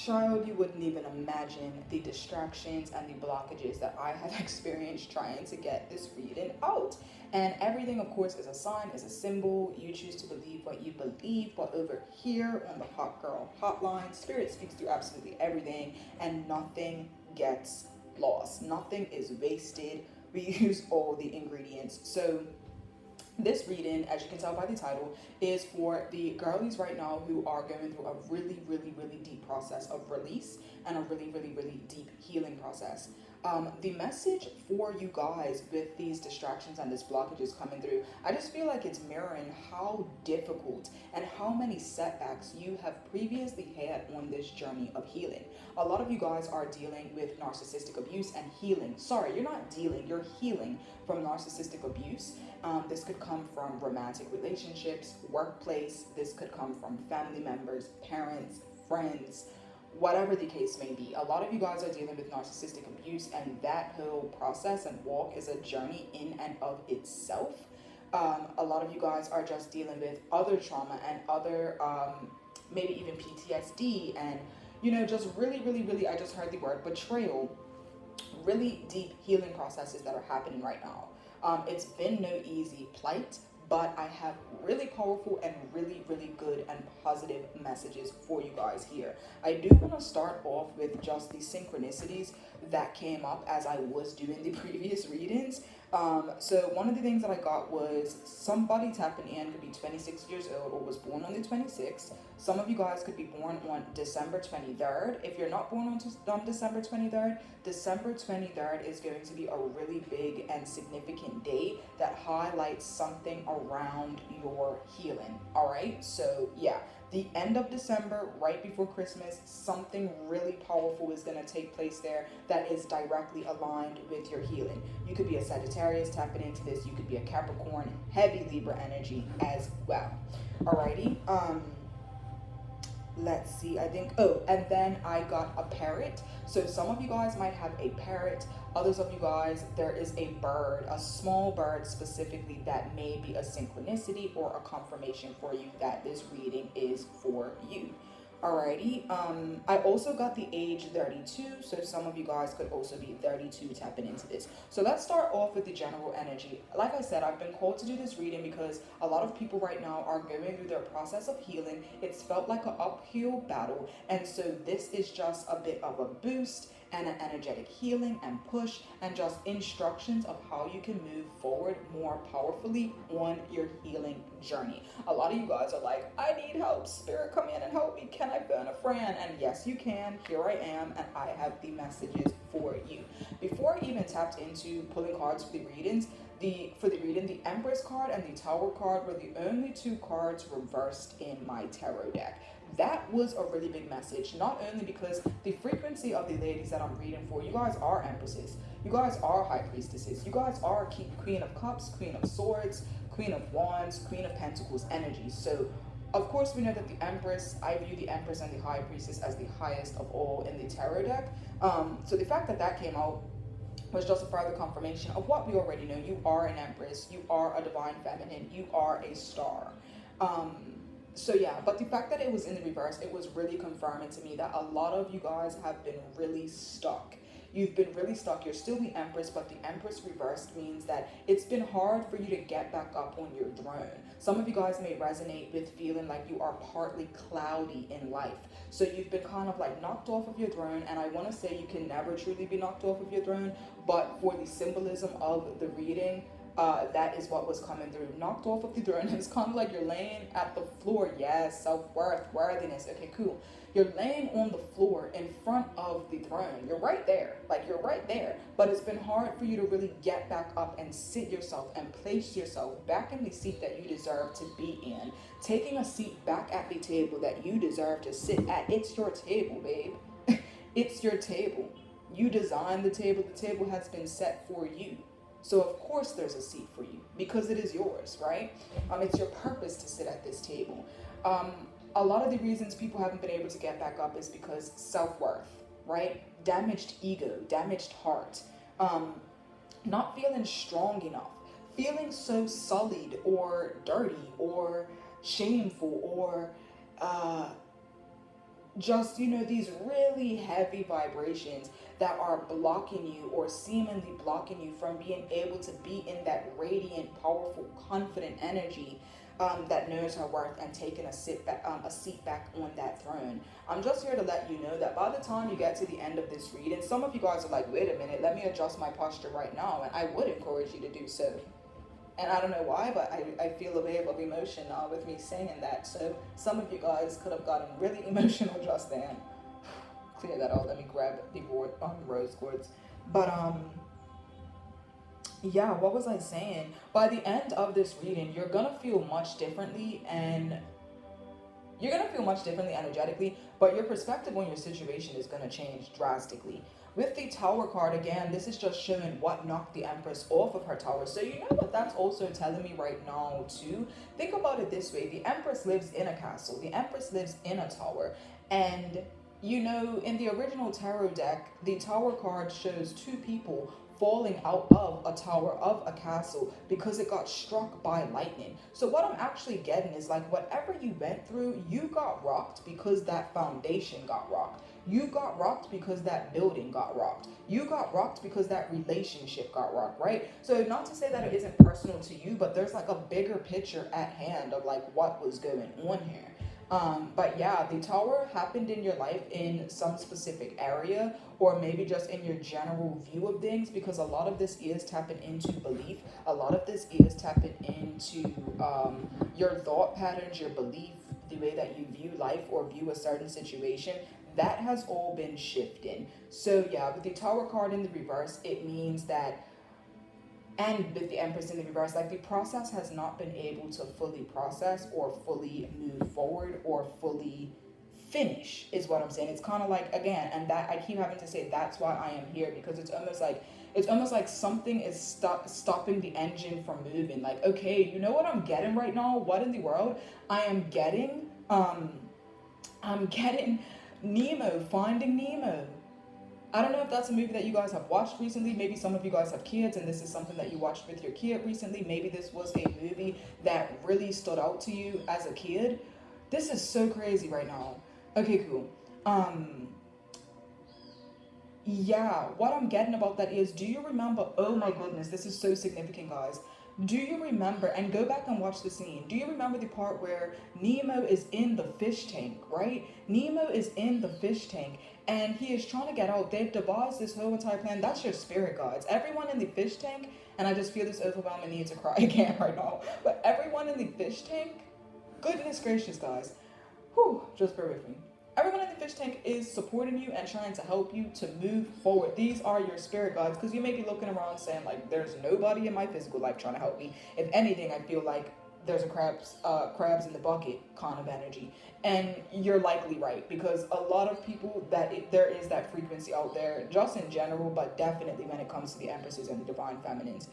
Child, you wouldn't even imagine the distractions and the blockages that I have experienced trying to get this reading out. And everything, of course, is a sign, is a symbol. You choose to believe what you believe. But over here on the Hot Girl Hotline, Spirit speaks through absolutely everything, and nothing gets lost. Nothing is wasted. We use all the ingredients. So this reading, as you can tell by the title, is for the girlies right now who are going through a really deep process of release and a really deep healing process. The message for you guys with these distractions and this blockages coming through, I just feel like it's mirroring how difficult and how many setbacks you have previously had on this journey of healing. A lot of you guys are dealing with narcissistic abuse and healing. Sorry, you're not dealing, you're healing from narcissistic abuse. This could come from romantic relationships, workplace. This could come from family members, parents, friends, whatever the case may be. A lot of you guys are dealing with narcissistic abuse, and that whole process and walk is a journey in and of itself. A lot of you guys are just dealing with other trauma and other, maybe even PTSD, and just really, I just heard the word betrayal, really deep healing processes that are happening right now. It's been no easy plight, but I have really powerful and really good and positive messages for you guys here. I do want to start off with just the synchronicities that came up as I was doing the previous readings. So one of the things that I got was somebody tapping in could be 26 years old or was born on the 26th. Some of you guys could be born on December 23rd. If you're not born on December 23rd, December 23rd is going to be a really big and significant day that highlights something around your healing. All right, so yeah, the end of December, right before Christmas, something really powerful is going to take place there that is directly aligned with your healing. You could be a Sagittarius tapping into this. You could be a Capricorn, heavy Libra energy as well. Alrighty. Let's see, I think, and then I got a parrot. So some of you guys might have a parrot. Others of you guys, there is a bird, a small bird specifically, that may be a synchronicity or a confirmation for you that this reading is for you. Alrighty, I also got the age 32, so some of you guys could also be 32 tapping into this. So let's start off with the general energy. Like I said, I've been called to do this reading because a lot of people right now are going through their process of healing. It's felt like an uphill battle, and so this is just a bit of a boost and an energetic healing and push and just instructions of how you can move forward more powerfully on your healing journey. A lot of you guys are like, I need help, Spirit, come in and help me. Can I phone a friend? And yes, you can. Here I am, and I have the messages for you. Before I even tapped into pulling cards for the readings, the Empress card and the Tower card were the only two cards reversed in my tarot deck. That was a really big message, not only because the frequency of the ladies that I'm reading for, you guys are Empresses, you guys are High Priestesses, you guys are Queen of Cups, Queen of Swords, Queen of Wands, Queen of Pentacles energies. So of course we know that the Empress, I view the Empress and the High Priestess as the highest of all in the tarot deck. So the fact that that came out was just a further confirmation of what we already know. You are an Empress, you are a divine feminine, you are a star. So yeah, but the fact that it was in the reverse, it was really confirming to me that a lot of you guys have been really stuck. You've been really stuck. You're still the Empress, but the Empress reversed means that it's been hard for you to get back up on your throne. Some of you guys may resonate with feeling like you are partly cloudy in life. So you've been kind of like knocked off of your throne, and I want to say you can never truly be knocked off of your throne, but for the symbolism of the reading, that is what was coming through. Knocked off of the throne. It's kind of like you're laying at the floor. Yes, self-worth, worthiness. Okay, cool. You're laying on the floor in front of the throne. You're right there. Like, you're right there. But it's been hard for you to really get back up and sit yourself and place yourself back in the seat that you deserve to be in. Taking a seat back at the table that you deserve to sit at. It's your table, babe. It's your table. You designed the table. The table has been set for you. So of course there's a seat for you because it is yours, right? It's your purpose to sit at this table. A lot of the reasons people haven't been able to get back up is because self-worth, right? Damaged ego, damaged heart, not feeling strong enough, feeling so sullied or dirty or shameful or just, these really heavy vibrations that are blocking you or seemingly blocking you from being able to be in that radiant, powerful, confident energy, that knows her worth and taking a seat back on that throne. I'm just here to let you know that by the time you get to the end of this reading, some of you guys are like, wait a minute, let me adjust my posture right now. And I would encourage you to do so. And I don't know why, but I feel a wave of emotion with me saying that. So some of you guys could have gotten really emotional just then. Clear that out. Let me grab the rose quartz. But yeah, what was I saying? By the end of this reading, you're gonna feel much differently, and you're gonna feel much differently energetically, but your perspective on your situation is gonna change drastically. With the Tower card, again, this is just showing what knocked the Empress off of her tower. So you know what that's also telling me right now too? Think about it this way. The Empress lives in a castle. The Empress lives in a tower. And in the original tarot deck, the Tower card shows two people falling out of a tower of a castle because it got struck by lightning. So what I'm actually getting is like whatever you went through, you got rocked because that foundation got rocked. You got rocked because that building got rocked. You got rocked because that relationship got rocked, right? So not to say that it isn't personal to you, but there's like a bigger picture at hand of like what was going on here. But yeah, the tower happened in your life in some specific area, or maybe just in your general view of things, because a lot of this is tapping into belief. A lot of this is tapping into your thought patterns, your belief, the way that you view life or view a certain situation. That has all been shifting. So yeah, with the Tower card in the reverse, it means that, and with the Empress in the reverse, like the process has not been able to fully process or fully move forward or fully finish, is what I'm saying. It's kind of like, again, and that I keep having to say that's why I am here, because it's almost like something is stopping the engine from moving. Like, okay, you know what I'm getting right now? What in the world? I'm getting Nemo, Finding Nemo. I don't know if that's a movie that you guys have watched recently. Maybe some of you guys have kids and this is something that you watched with your kid recently. Maybe this was a movie that really stood out to you as a kid. This is so crazy right now. Okay, cool. Yeah, what I'm getting about that is, do you remember, oh my goodness, this is so significant, guys. Do you remember, and go back and watch the scene, do you remember the part where Nemo is in the fish tank, right? Nemo is in the fish tank and he is trying to get out. They've devised this whole entire plan. That's your spirit guides. Everyone in the fish tank, and I just feel this overwhelming need to cry again right now, but everyone in the fish tank, goodness gracious, guys, whew, just bear with me. Everyone in the fish tank is supporting you and trying to help you to move forward. These are your spirit guides, because you may be looking around saying like, there's nobody in my physical life trying to help me. If anything, I feel like there's a crabs in the bucket kind of energy, and you're likely right, because a lot of people there is that frequency out there, just in general, but definitely when it comes to the Empresses and the Divine Feminines.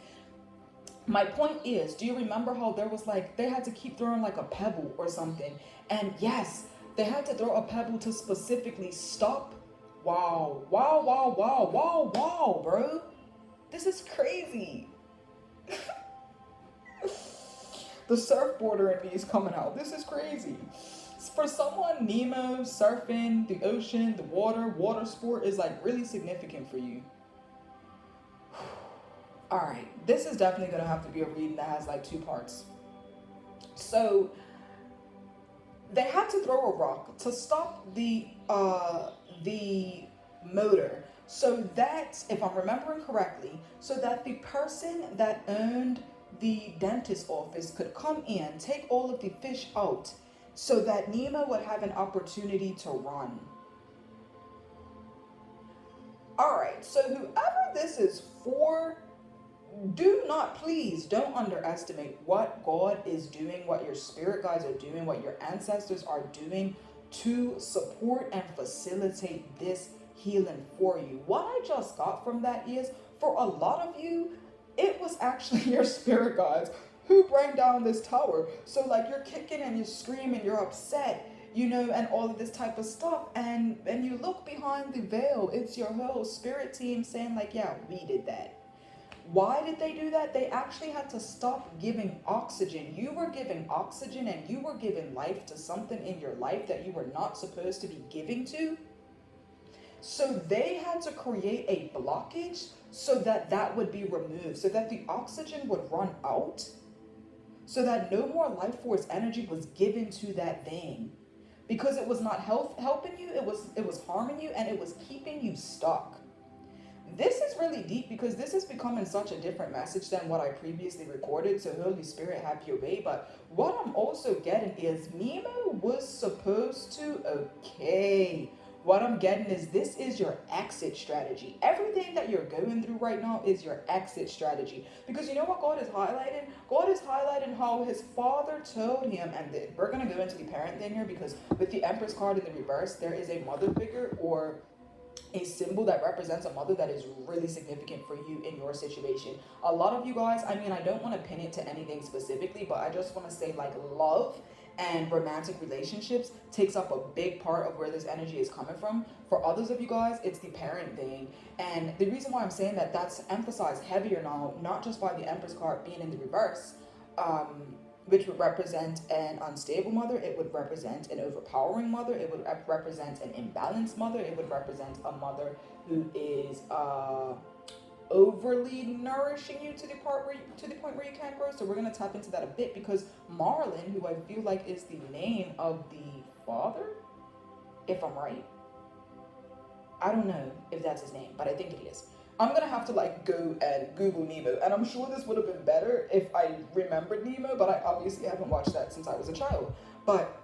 My point is, do you remember how there was like, they had to keep throwing like a pebble or something, and yes, they had to throw a pebble to specifically stop. Wow, bro. This is crazy. The surfboarder in me is coming out. This is crazy. For someone, Nemo, surfing, the ocean, the water sport is like really significant for you. All right, this is definitely gonna have to be a reading that has like two parts. So they had to throw a rock to stop the motor, so that, if I'm remembering correctly, so that the person that owned the dentist office could come in, take all of the fish out, so that Nemo would have an opportunity to run. All right, so whoever this is for, please don't underestimate what God is doing, what your spirit guides are doing, what your ancestors are doing to support and facilitate this healing for you. What I just got from that is, for a lot of you, it was actually your spirit guides who bring down this tower. So like, you're kicking and you're screaming, you're upset, and all of this type of stuff, and you look behind the veil, it's your whole spirit team saying like, yeah, we did that. Why did they do that? They actually had to stop giving oxygen. You were giving oxygen and you were giving life to something in your life that you were not supposed to be giving to. So they had to create a blockage so that that would be removed, so that the oxygen would run out, so that no more life force energy was given to that thing, because it was not helping you, it was harming you, and it was keeping you stuck. This is really deep because this is becoming such a different message than what I previously recorded. So Holy Spirit, have your way. But what I'm also getting is Nemo was supposed to, okay. What I'm getting is this is your exit strategy. Everything that you're going through right now is your exit strategy. Because you know what God is highlighting? God is highlighting how his father told him, and we're going to go into the parent thing here, because with the Empress card in the reverse, there is a mother figure or a symbol that represents a mother that is really significant for you in your situation. A lot of you guys, I mean, I don't want to pin it to anything specifically, but I just want to say, like, love and romantic relationships takes up a big part of where this energy is coming from. For others of you guys, it's the parent thing. And the reason why I'm saying that, that's emphasized heavier now, not just by the Empress card being in the reverse, which would represent an unstable mother, it would represent an overpowering mother, it would represent an imbalanced mother, it would represent a mother who is overly nourishing you to the point where you can't grow. So we're gonna tap into that a bit, because Marlin, who I feel like is the name of the father, if I'm right, I don't know if that's his name, but I think it is. I'm gonna have to like go and Google Nemo, and I'm sure this would have been better if I remembered Nemo, but I obviously haven't watched that since I was a child. But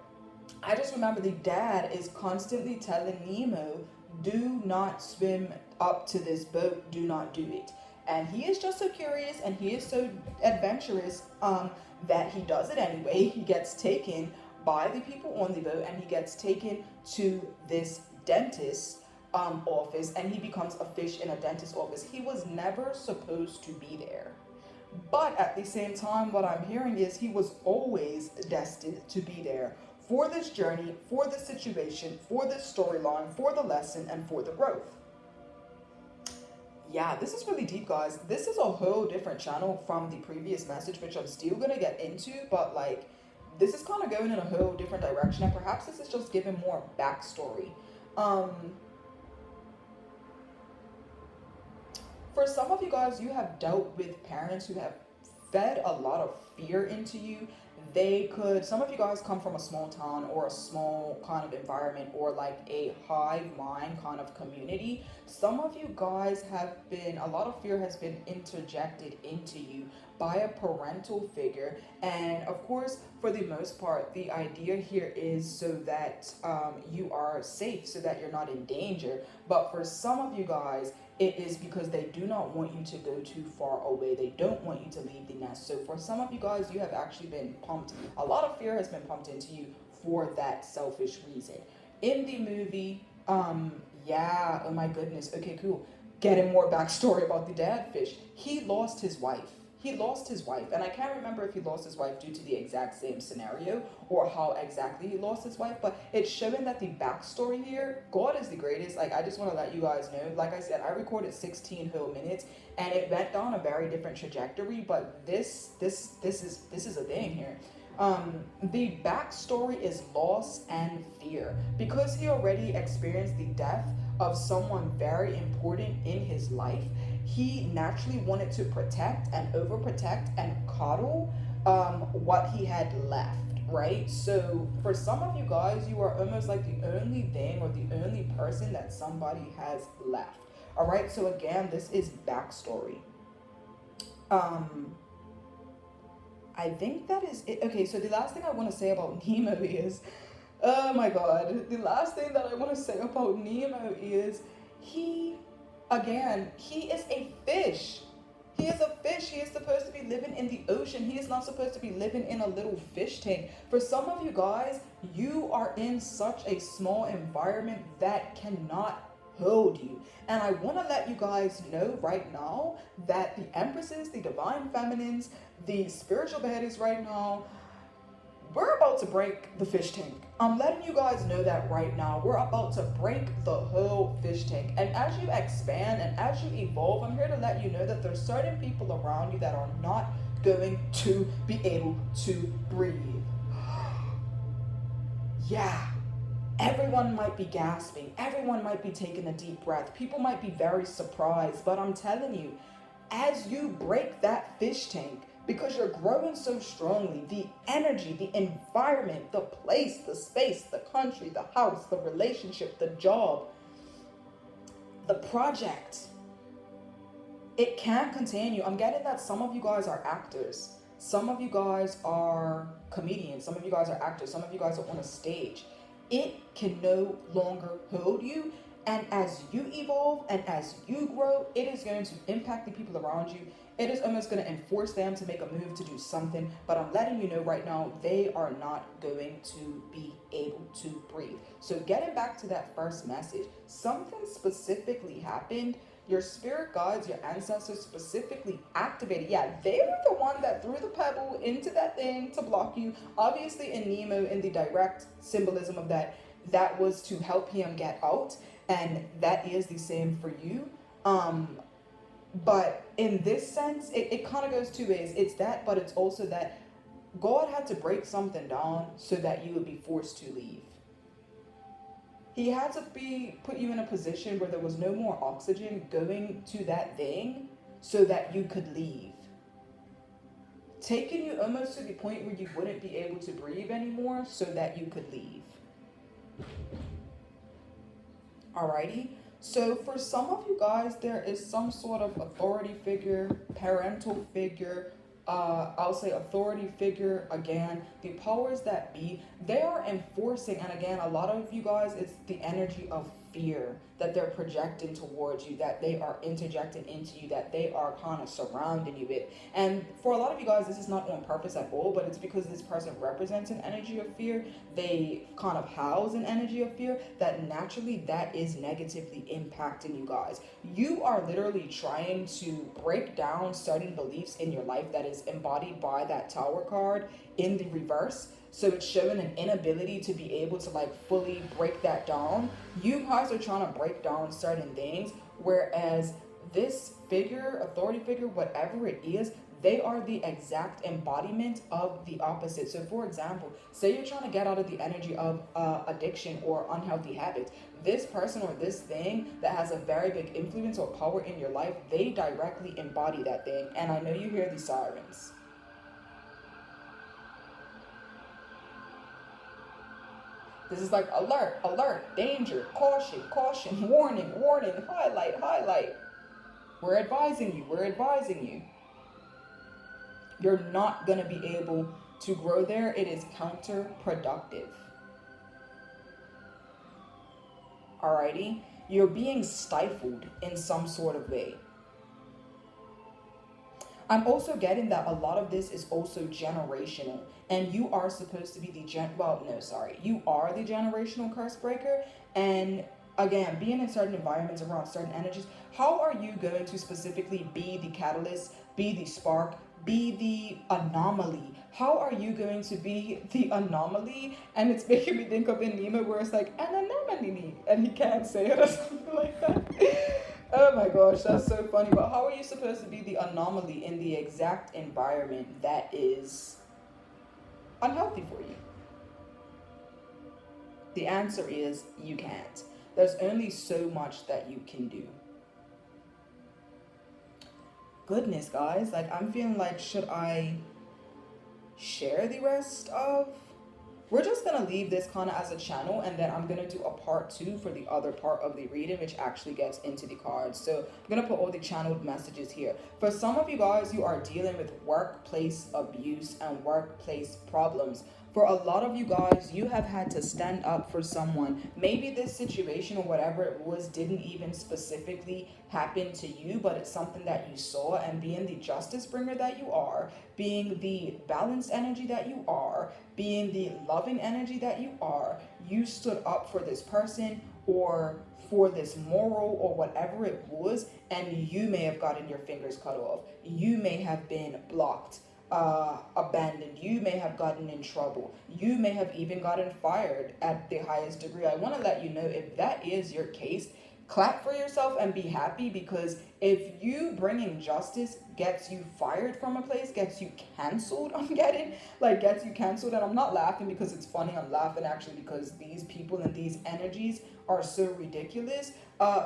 I just remember the dad is constantly telling Nemo, do not swim up to this boat, do not do it. And he is just so curious and he is so adventurous that he does it anyway. He gets taken by the people on the boat and he gets taken to this dentist office, and he becomes a fish in a dentist office. He was never supposed to be there. But at the same time, what I'm hearing is he was always destined to be there for this journey, for this situation, for this storyline, for the lesson, and for the growth. Yeah, this is really deep, guys. This is a whole different channel from the previous message, which I'm still gonna get into, but like, this is kind of going in a whole different direction, and perhaps this is just giving more backstory. For some of you guys, you have dealt with parents who have fed a lot of fear into you. Some of you guys come from a small town or a small kind of environment, or like a hive mind kind of community. Some of you guys a lot of fear has been interjected into you by a parental figure. And of course, for the most part, the idea here is so that you are safe, so that you're not in danger. But for some of you guys, it is because they do not want you to go too far away. They don't want you to leave the nest. So for some of you guys, you have actually been pumped. A lot of fear has been pumped into you for that selfish reason. In the movie, yeah, oh my goodness. Okay, cool. Getting more backstory about the dad fish. He lost his wife. And I can't remember if he lost his wife due to the exact same scenario or how exactly he lost his wife, but it's showing that the backstory here, God is the greatest. Like, I just want to let you guys know, like I said, I recorded 16 whole minutes and it went down a very different trajectory, but this is a thing here. The backstory is loss and fear, because he already experienced the death of someone very important in his life. He naturally wanted to protect and overprotect and coddle what he had left, right? So for some of you guys, you are almost like the only thing or the only person that somebody has left. All right, so again, this is backstory. I think that is it. Okay, so the last thing I want to say about Nemo is, oh my god, the last thing that I want to say about Nemo is he is a fish. He is a fish. He is supposed to be living in the ocean. He is not supposed to be living in a little fish tank. For some of you guys, you are in such a small environment that cannot hold you. And I want to let you guys know right now that the empresses, the divine feminines, the spiritual beheadings right now, we're about to break the fish tank. I'm letting you guys know that right now. We're about to break the whole fish tank. And as you expand and as you evolve, I'm here to let you know that there's certain people around you that are not going to be able to breathe. Yeah. Everyone might be gasping. Everyone might be taking a deep breath. People might be very surprised. But I'm telling you, as you break that fish tank, because you're growing so strongly, the energy, the environment, the place, the space, the country, the house, the relationship, the job, the project, it can't contain you. I'm getting that some of you guys are actors. Some of you guys are comedians. Some of you guys are actors. Some of you guys are on a stage. It can no longer hold you. And as you evolve and as you grow, it is going to impact the people around you. It is almost going to enforce them to make a move to do something. But I'm letting you know right now, they are not going to be able to breathe. So getting back to that first message, something specifically happened. Your spirit guides, your ancestors specifically activated. Yeah, they were the one that threw the pebble into that thing to block you. Obviously in Nemo, in the direct symbolism of that, that was to help him get out. And that is the same for you. But in this sense, it kind of goes two ways. It's that, but it's also that God had to break something down so that you would be forced to leave. He had to put you in a position where there was no more oxygen going to that thing so that you could leave. Taking you almost to the point where you wouldn't be able to breathe anymore so that you could leave. Alrighty? So for some of you guys, there is some sort of authority figure, parental figure, I'll say authority figure, again, the powers that be, they are enforcing, and again, a lot of you guys, it's the energy of fear that they're projecting towards you, that they are interjecting into you, that they are kind of surrounding you with. And for a lot of you guys, this is not on purpose at all, but it's because this person represents an energy of fear. They kind of house an energy of fear that naturally that is negatively impacting you guys. You are literally trying to break down certain beliefs in your life that is embodied by that Tower card in the reverse. So it's showing an inability to be able to like fully break that down. You guys are trying to break down certain things, whereas this figure, authority figure, whatever it is, they are the exact embodiment of the opposite. So for example, say you're trying to get out of the energy of addiction or unhealthy habits. This person or this thing that has a very big influence or power in your life, they directly embody that thing. And I know you hear the sirens. This is like alert, alert, danger, caution, caution, warning, warning, highlight, highlight. We're advising you, we're advising you. You're not going to be able to grow there. It is counterproductive. Alrighty? You're being stifled in some sort of way. I'm also getting that a lot of this is also generational, and you are supposed to be the you are the generational curse breaker. And again, being in certain environments around certain energies, how are you going to specifically be the catalyst, be the spark, be the anomaly? How are you going to be the anomaly? And it's making me think of in Nemo where it's like an anomaly, and he can't say it or something like that. Oh my gosh, that's so funny. But how are you supposed to be the anomaly in the exact environment that is unhealthy for you? The answer is you can't. There's only so much that you can do. Goodness, guys, like I'm feeling like, should I share the rest of? We're just gonna leave this kind of as a channel, and then I'm gonna do a part 2 for the other part of the reading, which actually gets into the cards. So I'm gonna put all the channeled messages here. For some of you guys, you are dealing with workplace abuse and workplace problems. For a lot of you guys, you have had to stand up for someone. Maybe this situation or whatever it was didn't even specifically happen to you, but it's something that you saw, and being the justice bringer that you are, being the balanced energy that you are, being the loving energy that you are, you stood up for this person or for this moral or whatever it was, and you may have gotten your fingers cut off. You may have been blocked. abandoned. You may have gotten in trouble. You may have even gotten fired at the highest degree. I want to let you know, if that is your case, clap for yourself and be happy, because if you bringing justice gets you fired from a place, gets you canceled, I'm getting like gets you canceled, and I'm not laughing because it's funny, I'm laughing actually because these people and these energies are so ridiculous,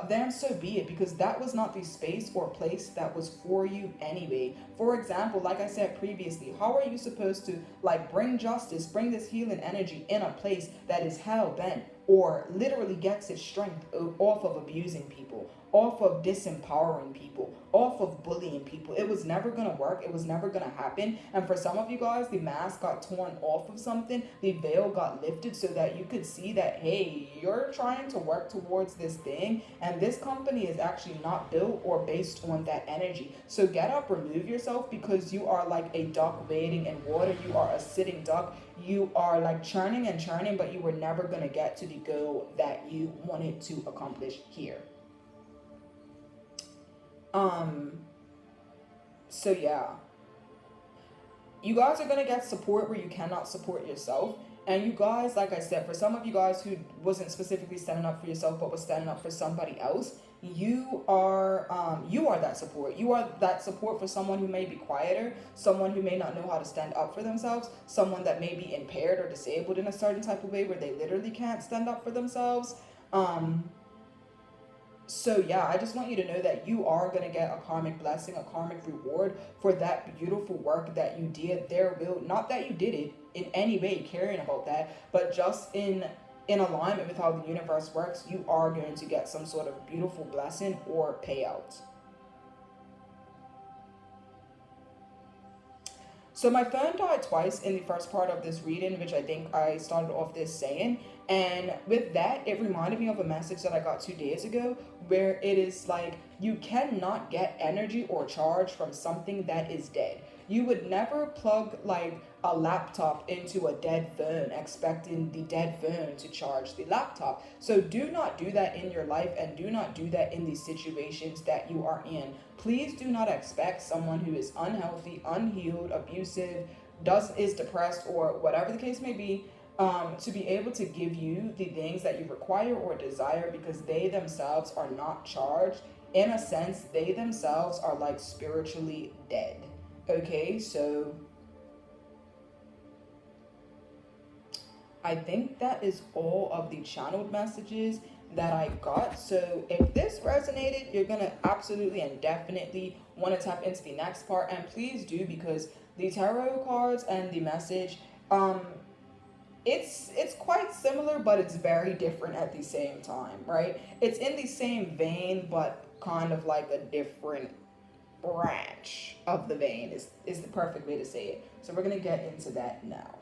then so be it, because that was not the space or place that was for you anyway. For example, like I said previously, how are you supposed to like bring justice, bring this healing energy in a place that is hell bent or literally gets its strength off of abusing people, off of disempowering people, off of bullying people? It was never gonna work. It was never gonna happen. And for some of you guys, the mask got torn off of something, the veil got lifted so that you could see that, hey, you're trying to work towards this thing, and this company is actually not built or based on that energy. So get up, remove yourself, because you are like a duck wading in water. You are a sitting duck. You are like churning and churning, but you were never going to get to the goal that you wanted to accomplish here. Um, so yeah, you guys are going to get support where you cannot support yourself. And you guys, like I said, for some of you guys who wasn't specifically standing up for yourself but was standing up for somebody else, you are that support. You are that support for someone who may be quieter, someone who may not know how to stand up for themselves, someone that may be impaired or disabled in a certain type of way where they literally can't stand up for themselves. So yeah, I just want you to know that you are going to get a karmic blessing, a karmic reward for that beautiful work that you did. There will, not that you did it in any way caring about that, but just in alignment with how the universe works, you are going to get some sort of beautiful blessing or payout. So my phone died twice in the first part of this reading, which I think I started off this saying. And with that, it reminded me of a message that I got 2 days ago, where it is like, you cannot get energy or charge from something that is dead. You would never plug like a laptop into a dead phone expecting the dead phone to charge the laptop. So do not do that in your life, and do not do that in the situations that you are in. Please do not expect someone who is unhealthy, unhealed, abusive, is depressed, or whatever the case may be, to be able to give you the things that you require or desire, because they themselves are not charged. In a sense, they themselves are like spiritually dead. Okay, so I think that is all of the channeled messages that I got. So if this resonated, you're gonna absolutely and definitely want to tap into the next part, and please do, because the tarot cards and the message, it's quite similar, but it's very different at the same time, right? It's in the same vein, but kind of like a different branch of the vein is the perfect way to say it. So we're gonna get into that now.